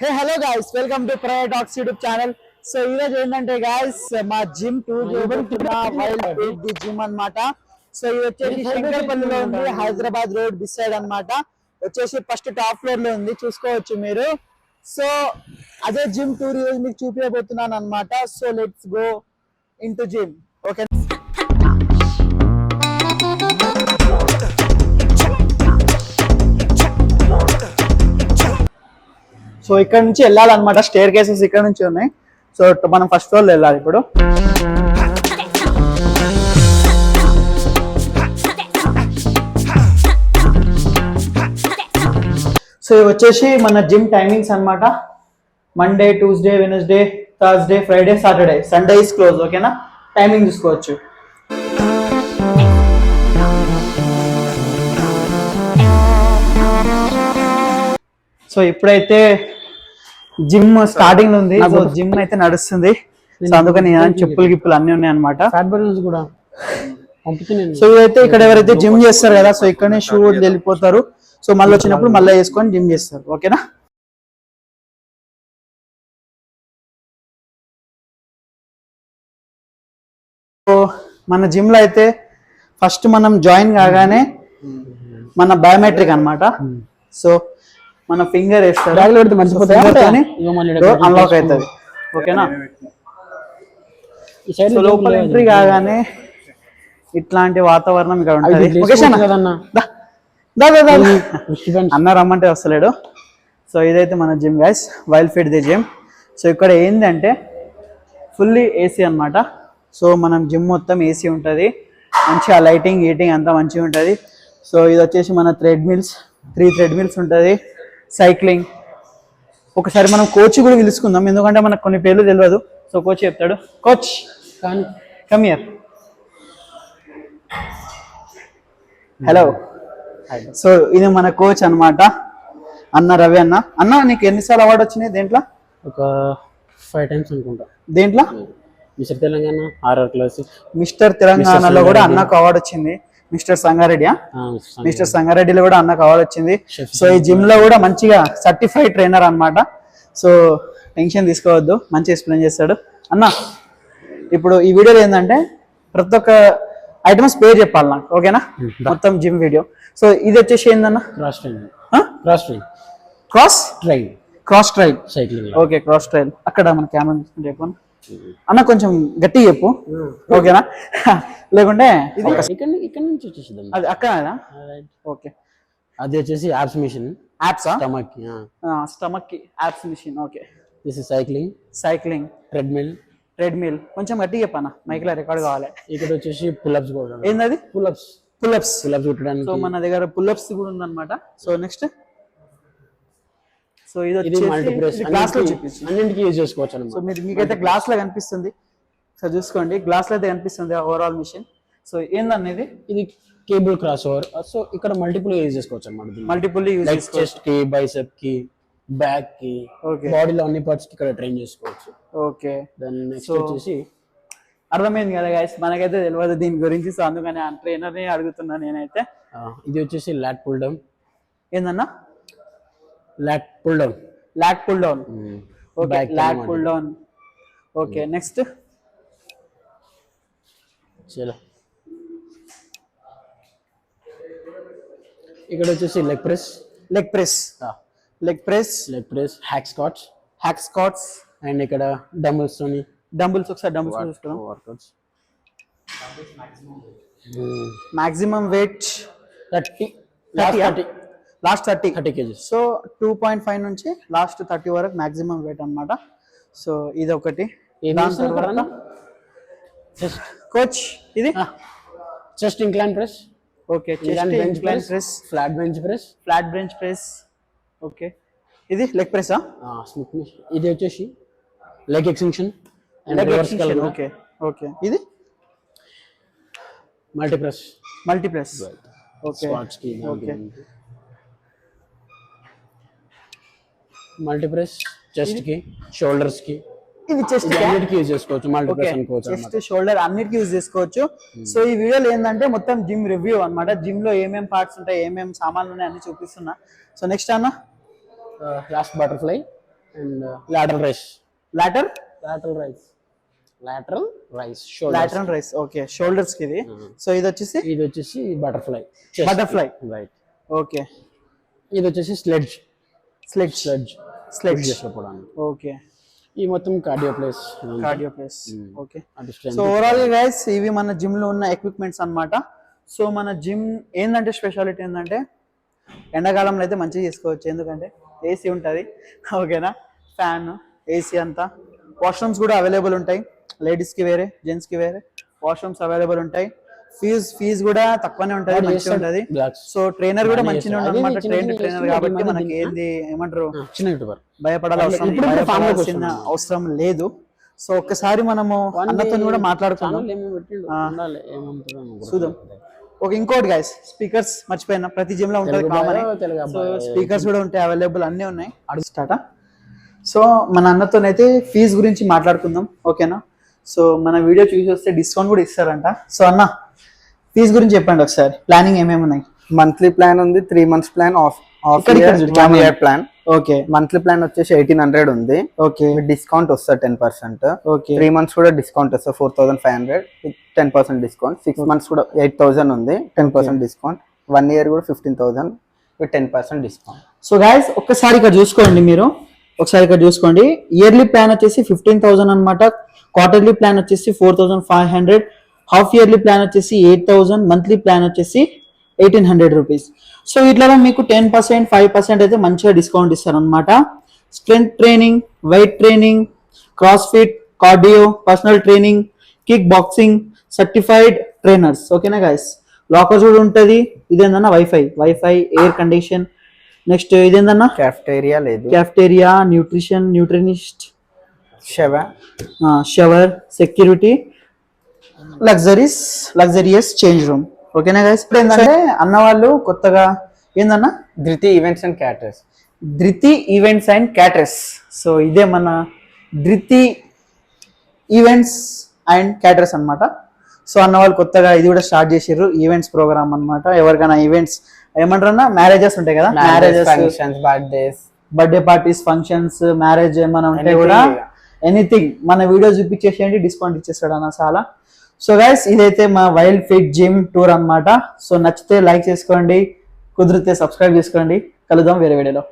Hey hello guys welcome to prayer talks YouTube channel. So ఈరోజు ఏంటంటే guys మా gym tour చేయబోతున్నా wild feet the gym అన్నమాట. సో ఇది వచ్చేసి శంకర్పల్లిలో ఉంది, హైదరాబాద్ రోడ్ బిసైడ్ అన్నమాట. వచ్చేసి ఫస్ట్ టాప్ ఫ్లోర్ లో ఉంది, చూసుకోవచ్చు మీరు. సో అదే జిమ్ టూర్ ఈరోజు మీకు చూపించబోతున్నాను అన్నమాట. So let's go in to gym. Okay, so ఇక్కడ నుంచి వెళ్ళాలన్నమాట. స్టేర్ కేసెస్ ఇక్కడ నుంచి ఉన్నాయి. సో మనం ఫస్ట్ ఫ్లోర్ వెళ్ళాలి ఇప్పుడు. సో ఇవి వచ్చేసి మన జిమ్ టైమింగ్స్ అన్నమాట. Monday, Tuesday, Wednesday, Thursday, Friday, Saturday, Sunday is close. ఓకేనా, టైమింగ్ చూసుకోవచ్చు. సో ఇప్పుడైతే జిమ్ స్టార్టింగ్ ఉంది. సో జిమ్ అయితే నడుస్తుంది. సో అందుకని చెప్పులు గిప్పులు అన్ని ఉన్నాయి అనమాట. సో ఇదైతే ఇక్కడ ఎవరైతే జిమ్ చేస్తారు కదా, సో ఇక్కడనే షూ వెళ్ళిపోతారు. సో మళ్ళీ వచ్చినప్పుడు మళ్ళీ వేసుకొని జిమ్ చేస్తారు. ఓకేనా, సో మన జిమ్ లో అయితే ఫస్ట్ మనం జాయిన్ కాగానే మన బయోమెట్రిక్ అన్నమాట. సో మన ఫింగర్ వేస్తారు, అన్లాక్ అవుతుంది. ఓకేనా, లోపల ఎంట్రీ కాగానే ఇట్లాంటి వాతావరణం ఇక్కడ ఉంటుంది. అన్న రమ్మంటే వస్తలేడు. సో ఇదైతే మన gym guys, wild feet the gym. So ఇక్కడ ఏంటంటే ఫుల్లీ ఏసీ అన్నమాట. సో మనం జిమ్ మొత్తం ఏసీ ఉంటుంది, మంచిగా లైటింగ్ గీటింగ్ అంతా మంచిగా ఉంటుంది. సో ఇది వచ్చేసి మన థ్రెడ్మిల్స్, 3 థ్రెడ్మిల్స్ ఉంటుంది. సైక్లింగ్. ఒకసారి మనం కోచ్ కూడా పిలుచుకుందాం, ఎందుకంటే మనకు కొన్ని పేర్లు తెలియదు. సో కోచ్ చెప్తాడు. Coach come here. Hello. So ఇది మన కోచ్ అన్నమాట, అన్న రవి అన్న. అన్న నీకు ఎన్నిసార్లు అవార్డు వచ్చినాయి దేంట్లో? ఒక 5 times అనుకుంటా. దేంట్లో? Mister Telangana, R R class. Mister తెలంగాణలో కూడా అన్నకు అవార్డు వచ్చింది. మిస్టర్ సంగారెడ్డి, మిస్టర్ సంగారెడ్డిలో కూడా అన్నకు అవార్డు వచ్చింది. సో ఈ జిమ్ లో కూడా మంచిగా సర్టిఫైడ్ ట్రైనర్ అన్నమాట. సో టెన్షన్ తీసుకోవద్దు, మంచిగా ఎక్స్ప్లెయిన్ చేస్తాడు అన్న. ఇప్పుడు ఈ వీడియోలో ఏంటంటే ప్రతి ఒక్క ఐటమ్స్ పేరు చెప్పాలి నాకు, ఓకేనా? మొత్తం జిమ్ వీడియో. సో ఇది వచ్చేసి ఏందన్న? Cross train. Cross train cycling. Okay, cross train. అక్కడ మన కెమెరా చెప్పాను అన్న, కొంచెం గట్టిగా చెప్పు, ఓకేనా? లేకుంటే ఇక్కడ నుంచి వచ్చేసి అది అక్కడ. ఓకే, అది వచ్చేసి యాప్స్ మిషన్. స్టమక్ కి abs machine. Okay, this is cycling. Treadmill కొంచెం గట్టిగా చెప్పానా, మైక్ లో రికార్డ్ కావాలి. ఇక్కడ వచ్చేసి పుల్అప్స్ కూడా. ఏంది? పుల్అప్స్ కుట్టడానికి. సో మన దగ్గర పుల్అప్స్ కూడా ఉందన్నమాట. సో నెక్స్ట్, సో ఇది గ్లాస్ లో చూపించి అన్నింటికి యూజ్ చేసుకోవచ్చు అన్నమాట. సో మీకైతే గ్లాస్ లో కనిపిస్తుంది. సో చూసుకోండి, గ్లాస్ లో అయితే కనిపిస్తుంది ఓవరాల్ మిషన్. సో ఏందనేది ఇది కేబుల్ క్రాస్ ఓవర్. సో ఇక్కడ మల్టిపుల్ యూజ్ చేసుకోవచ్చు అన్నమాట. మల్టిపుల్ యూజ్ చేసుకోవచ్చు. చెస్ట్ కి, బైసెప్ కి, బ్యాక్ కి, బాడీలో అన్ని పార్ట్స్ కి ఇక్కడ ట్రైన్ చేసుకోవచ్చు. ఓకే, దాని నెక్స్ట్ వచ్చేసి అర్థమైంది కదా గైస్, మనకైతే తెలియదు దీని గురించి. సో అందుకని ఆ ట్రైనర్ ని అడుగుతున్నా నేనైతే. ఇది వచ్చేసి లాట్ పుల్ డౌన్. ఏందన్నా? Lat pull down. Okay, lat pull down. Okay, next చలో. ఇక్కడ వచ్చేసి leg press, hack squats and ఇక్కడ డంబుల్స్. ఒకసారి డంబుల్స్ చూసుకుందాం. Maximum weight 30, last 30 kgs. So 2.5 నుంచి లాస్ట్ 30 వరకు మాక్సిమం వెయిట్ అన్నమాట. సో ఇది ఒకటి. కోచ్ ఇది chest incline press. Okay, chest incline press, flat bench press. Okay, ఇది లెగ్ ప్రెస్. ఇది వచ్చేసి లెగ్ ఎక్స్టెన్షన్. ఓకే, ఇది మల్టీప్రెస్. ఓకే, మల్టీప్రెస్ చెస్ట్ కి, షోల్డర్స్ కి. ఇది చెస్ట్ అన్నిటికీ యూజ్ చేసుకోవచ్చు, మల్టీప్రెస్ అనుకోవచ్చు, చెస్ట్ షోల్డర్ అన్నిటికీ యూజ్ చేసుకోవచ్చు. సో ఈ వీడియోలో ఏంటంటే మొత్తం జిమ్ రివ్యూ అన్నమాట. జిమ్ లో ఏమేం పార్ట్స్ ఉంటాయి, ఏమేం సామాన్లు ఉన్నాయి అన్ని చూపిస్తున్నా. సో నెక్స్ట్ అన్న last butterfly and lateral rise. Later lateral rise. Lateral raise. Okay, shoulders కి ఇది. సో ఇది వచ్చేసి ఇది వచ్చేసి బటర్ఫ్లై. రైట్. ఓకే, ఇది వచ్చేసి స్లెడ్జ్. స్లెడ్జ్. చేసుకోవడానికి. ఓకే, ఈ మొత్తం cardio place. Okay. So overall guys ఇవి మన జిమ్ లో ఉన్న ఎక్విప్మెంట్స్ అన్నమాట. సో మన జిమ్ ఏంటంటే స్పెషాలిటీ ఏంటంటే ఎండాకాలంలో అయితే మంచిగా చేసుకోవచ్చు, ఎందుకంటే ఏసీ ఉంటుంది. ఓకేనా, ఫ్యాన్, ఏసీ అంతా. వాష్రూమ్స్ కూడా అవైలబుల్ ఉంటాయి, లేడీస్కి వేరే, జెంట్స్కి వేరే వాష్రూమ్స్ అవైలబుల్ ఉంటాయి. ఫీజు కూడా తక్కువనే ఉంటుంది, మంచిగా ఉంటుంది. సో ట్రైనర్ కూడా మంచిగా ఉంటుంది అనమాట, ట్రైనర్ కాబట్టి మనకి ఏంది ఏమంటారు భయపడాల్సిన అవసరం లేదు. సో ఒక్కసారి మనము అన్నతో కూడా మాట్లాడుకుందాం, చూద్దాం. ఓకే, ఇంకోటి గైస్, స్పీకర్స్ మర్చిపోయినా, ప్రతి జిమ్ లో ఉంటుంది కామన్. సో స్పీకర్స్ కూడా ఉంటాయి, అవైలబుల్ అన్నీ ఉన్నాయి. స్టార్ట్. సో మన అన్నతోనైతే ఫీజు గురించి మాట్లాడుకుందాం, ఓకేనా. సో మన వీడియో చూసి వస్తే డిస్కౌంట్ కూడా ఇస్తారంట. సో అన్న ఫీజు గురించి చెప్పండి ఒకసారి, ప్లానింగ్ ఏమేమి ఉన్నాయి? మంత్లీ ప్లాన్ ఉంది, 3 months plan, of year plan. Okay, monthly plan వచ్చేసి 1800 ఉంది. ఓకే, డిస్కౌంట్ వస్తుంది 10%. ఓకే, 3 months కూడా డిస్కౌంట్ వస్తుంది 4500 10% డిస్కౌంట్. 6 months కూడా 8000 ఉంది, 10% డిస్కౌంట్. 1 year కూడా 15000 విత్ 10% డిస్కౌంట్. సో గైస్ ఒక్కసారి ఇక్కడ చూసుకోండి, మీరు ఒకసారి ఇక్కడ చూసుకోండి. ఇయర్లీ ప్లాన్ వచ్చేసి 15,000 అనమాట, క్వార్టర్లీ ప్లాన్ వచ్చేసి 4500, హాఫ్ ఇయర్లీ ప్లాన్ వచ్చేసి 8000, మంత్లీ ప్లాన్ వచ్చేసి 1800 రూపీస్. సో ఇట్లా మీకు 10%, 5% అయితే మంచిగా డిస్కౌంట్ ఇస్తారనమాట. Strength training, weight training, cross fit, cardio, personal training, kick boxing, certified trainers. ఓకేనా గైస్, లాకర్ కూడా ఉంటుంది. ఇదేందన్నా వైఫై, ఎయిర్ కండిషన్. నెక్స్ట్ ఇదేందన్నా క్యాఫ్టేరియా లేదు, cafeteria, nutritionist, shower, security, luxurious change room. ఓకేనా గైస్. ఇప్పుడు ఏంటంటే అన్న వాళ్ళు కొత్తగా ఏందన్నా Dhruti events and caterers. Dhruti events and caterers. So ఇదే మన ధృతి ఈవెంట్స్ అండ్ క్యాటరర్స్ అన్నమాట. సో అన్న వాళ్ళు కొత్తగా ఇది కూడా స్టార్ట్ చేసారు, ఈవెంట్స్ ప్రోగ్రామ్ అన్నమాట. ఎవరికైనా ఈవెంట్స్ ఏమంటారన్నా, మ్యారేజెస్ ఉంటాయి కదా, marriages, birthday parties, functions, marriage ఏమైనా ఉంటే కూడా ఎనీథింగ్ మన వీడియో చూపించేసేయండి, డిస్కౌంట్ ఇచ్చేస్తాడు అన్న చాలా. సో గైస్ ఇదైతే మా వైల్డ్ ఫిట్ జిమ్ టూర్ అన్నమాట. సో నచ్చితే లైక్ చేసుకోండి, కుదిరితే సబ్స్క్రైబ్ చేసుకోండి. కలుద్దాం వేరే వీడియోలో.